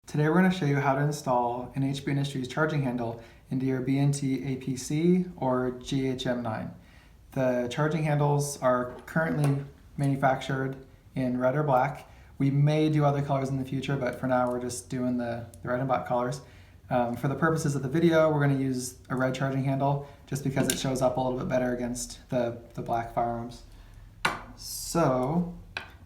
Today we're going to show you how to install an HB Industries charging handle into your B&T APC or GHM9. The charging handles are currently manufactured in red or black. We may do other colors in the future, but for now we're just doing the red and black colors. For the purposes of the video, we're going to use a red charging handle just because it shows up a little bit better against the black firearms. So,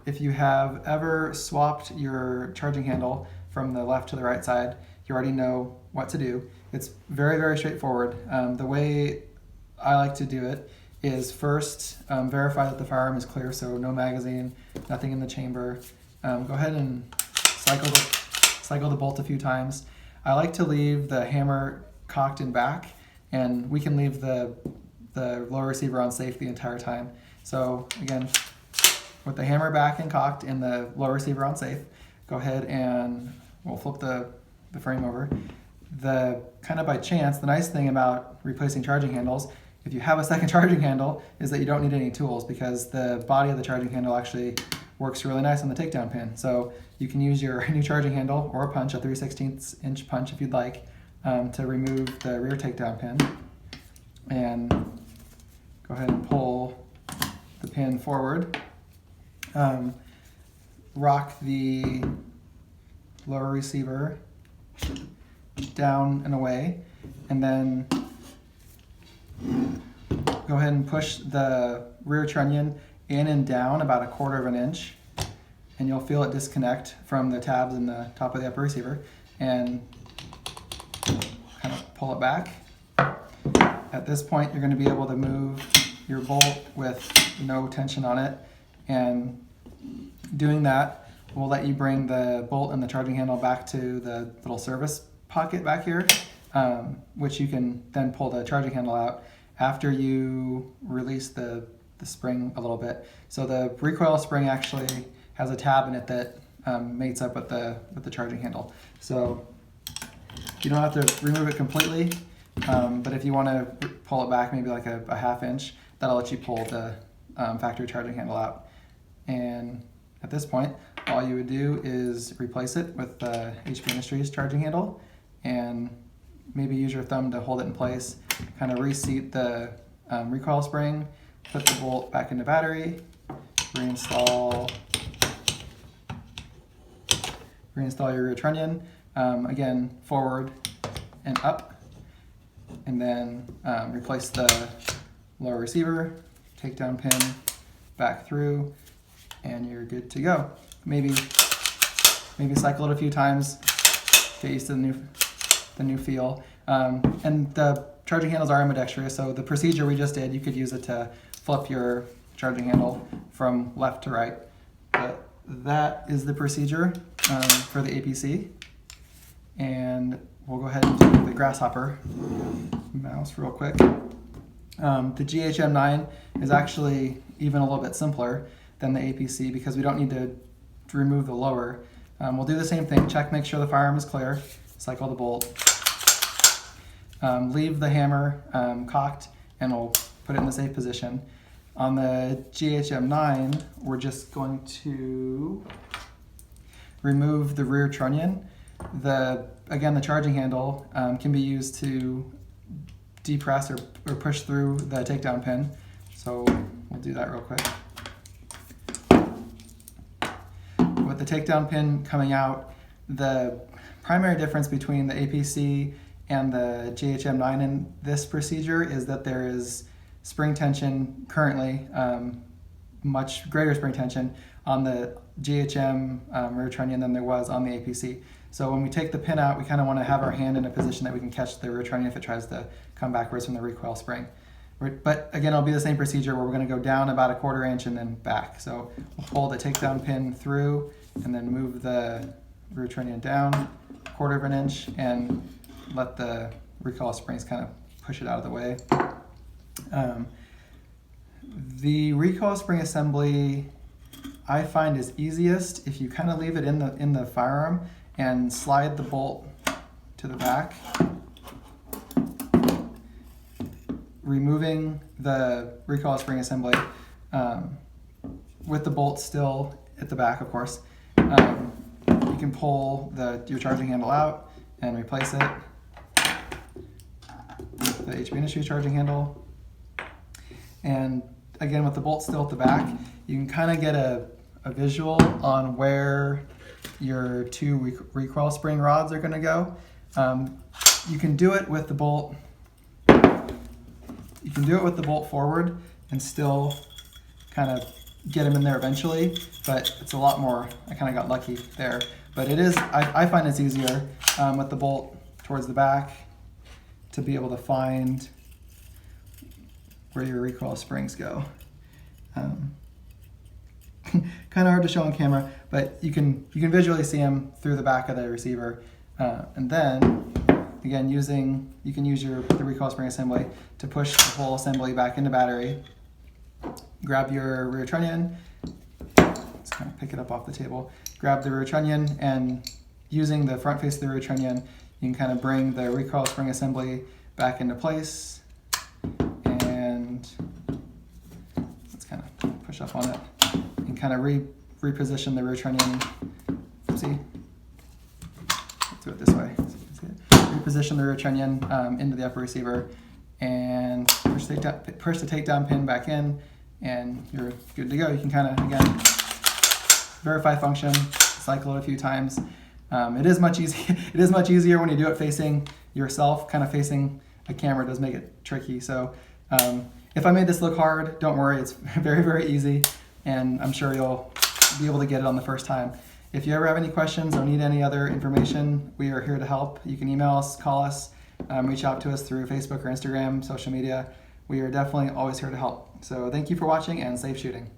if you have ever swapped your charging handle from the left to the right side, you already know what to do. It's very, very straightforward. The way I like to do it is first verify that the firearm is clear, so no magazine, nothing in the chamber. Go ahead and cycle the bolt a few times. I like to leave the hammer cocked and back, and we can leave the lower receiver on safe the entire time. So again, with the hammer back and cocked and the lower receiver on safe, go ahead and we'll flip the frame over. The kind of by chance, the nice thing about replacing charging handles, if you have a second charging handle, is that you don't need any tools because the body of the charging handle actually works really nice on the takedown pin. So you can use your new charging handle or a punch, a 3/16 inch punch if you'd like, to remove the rear takedown pin. And go ahead and pull the pin forward. Rock the lower receiver down and away, and then go ahead and push the rear trunnion in and down about 1/4 of an inch, and you'll feel it disconnect from the tabs in the top of the upper receiver, and kind of pull it back. At this point, you're going to be able to move your bolt with no tension on it, and doing that will let you bring the bolt and the charging handle back to the little service pocket back here, which you can then pull the charging handle out after you release the spring a little bit. So the recoil spring actually has a tab in it that mates up with the charging handle. So you don't have to remove it completely, but if you want to pull it back maybe like a 1/2 inch, that'll let you pull the factory charging handle out. And at this point, all you would do is replace it with the HB Industries charging handle, and maybe use your thumb to hold it in place, kind of reseat the recoil spring, put the bolt back into battery, reinstall your rear trunnion, again forward and up, and then replace the lower receiver, takedown pin back through, and you're good to go. Maybe cycle it a few times, get used to the new feel. And the charging handles are ambidextrous, so the procedure we just did, you could use it to flip your charging handle from left to right. But that is the procedure for the APC. And we'll go ahead and do the grasshopper mouse real quick. The GHM9 is actually even a little bit simpler than the APC because we don't need to remove the lower. We'll do the same thing, make sure the firearm is clear, cycle the bolt, leave the hammer cocked, and we'll put it in the safe position. On the GHM9, we're just going to remove the rear trunnion. Again, the charging handle can be used to depress or push through the takedown pin. So we'll do that real quick. With the takedown pin coming out, the primary difference between the APC and the GHM9 in this procedure is that there is spring tension currently, much greater spring tension on the GHM rear trunnion than there was on the APC. So when we take the pin out, we kind of want to have our hand in a position that we can catch the rear trunnion if it tries to come backwards from the recoil spring. But again, it'll be the same procedure where we're going to go down about 1/4 inch and then back. So we'll pull the takedown pin through and then move the rear trunnion down 1/4 of an inch and let the recoil springs kind of push it out of the way. The recoil spring assembly I find is easiest if you kind of leave it in the firearm and slide the bolt to the back, removing the recoil spring assembly with the bolt still at the back, of course. You can pull your charging handle out and replace it with the HB Industries charging handle. And again, with the bolt still at the back, you can kind of get a visual on where your two recoil spring rods are going to go. You can do it with the bolt. You can do it with the bolt forward and still kind of get them in there eventually, but it's a lot more. I kind of got lucky there, but it is. I find it's easier with the bolt towards the back to be able to find where your recoil springs go. Kind of hard to show on camera, but you can visually see them through the back of the receiver. And then, again, you can use the recoil spring assembly to push the whole assembly back into battery. Grab your rear trunnion. Let's kind of pick it up off the table. Grab the rear trunnion, and using the front face of the rear trunnion, you can kind of bring the recoil spring assembly back into place. And let's kind of push up on it and kind of reposition the rear trunnion. See? Let's do it this way. So you can see it. Reposition the rear trunnion into the upper receiver and push the takedown pin back in, and you're good to go. You can kind of, again, verify function, cycle it a few times. It is much easier when you do it facing yourself. Kind of facing a camera does make it tricky. So if I made this look hard, don't worry. It's very, very easy, and I'm sure you'll be able to get it on the first time. If you ever have any questions or need any other information, we are here to help. You can email us, call us, reach out to us through Facebook or Instagram, social media. We are definitely always here to help. So thank you for watching, and safe shooting.